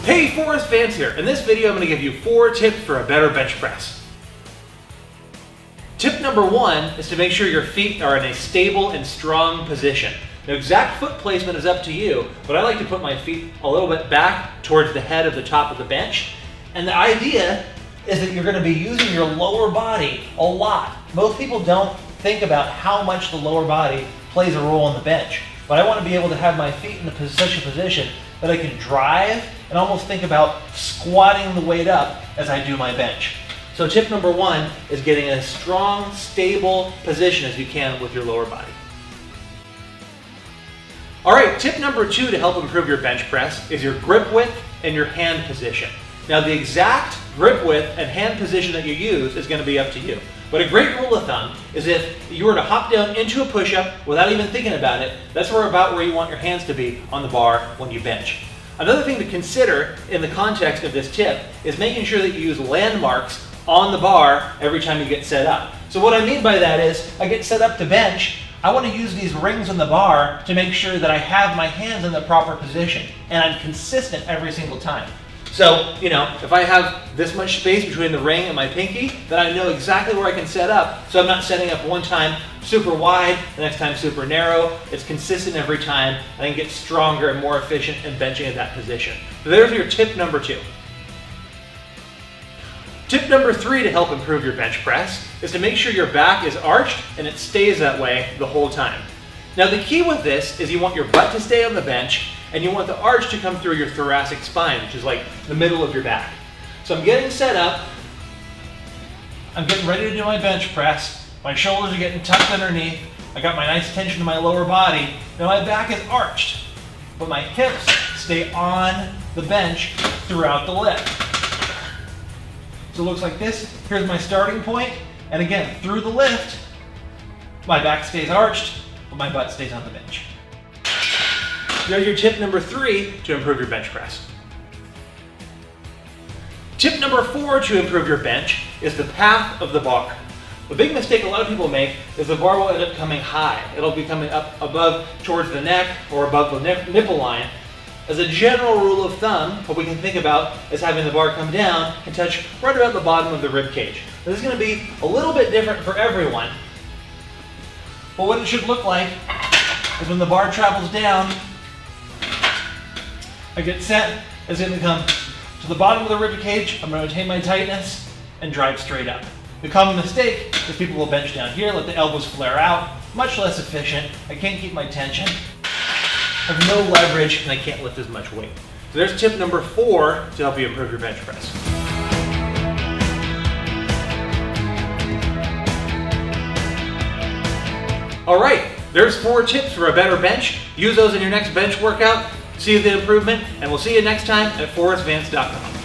Hey, Forrest Vance here. In this video, I'm going to give you 4 tips for a better bench press. Tip number 1 is to make sure your feet are in a stable and strong position. Now, exact foot placement is up to you, but I like to put my feet a little bit back towards the head of the top of the bench. And the idea is that you're going to be using your lower body a lot. Most people don't think about how much the lower body plays a role on the bench, but I want to be able to have my feet in such a position that I can drive and almost think about squatting the weight up as I do my bench. So tip number 1 is getting a strong, stable position as you can with your lower body. All right, tip number 2 to help improve your bench press is your grip width and your hand position. Now, the exact grip width and hand position that you use is going to be up to you. But a great rule of thumb is if you were to hop down into a push-up without even thinking about it, that's about where you want your hands to be on the bar when you bench. Another thing to consider in the context of this tip is making sure that you use landmarks on the bar every time you get set up. So what I mean by that is, I get set up to bench, I want to use these rings on the bar to make sure that I have my hands in the proper position, and I'm consistent every single time. So, if I have this much space between the ring and my pinky, then I know exactly where I can set up. So I'm not setting up one time super wide, the next time super narrow. It's consistent every time, and I can get stronger and more efficient in benching at that position. So there's your tip number 2. Tip number 3 to help improve your bench press is to make sure your back is arched and it stays that way the whole time. Now, the key with this is you want your butt to stay on the bench, and you want the arch to come through your thoracic spine, which is like the middle of your back. So I'm getting set up, I'm getting ready to do my bench press, my shoulders are getting tucked underneath, I got my nice tension in my lower body, now my back is arched, but my hips stay on the bench throughout the lift. So it looks like this, here's my starting point, and again, through the lift, my back stays arched, but my butt stays on the bench. There's your tip number 3 to improve your bench press. Tip number 4 to improve your bench is the path of the bar. The big mistake a lot of people make is the bar will end up coming high. It'll be coming up above towards the neck or above the nipple line. As a general rule of thumb, what we can think about is having the bar come down and touch right about the bottom of the rib cage. This is going to be a little bit different for everyone, but what it should look like is when the bar travels down, I get set, it's going to come to the bottom of the rib cage, I'm going to retain my tightness, and drive straight up. The common mistake is people will bench down here, let the elbows flare out, much less efficient, I can't keep my tension, I have no leverage, and I can't lift as much weight. So there's tip number 4 to help you improve your bench press. All right, there's 4 tips for a better bench. Use those in your next bench workout. See the improvement, and we'll see you next time at forrestvance.com.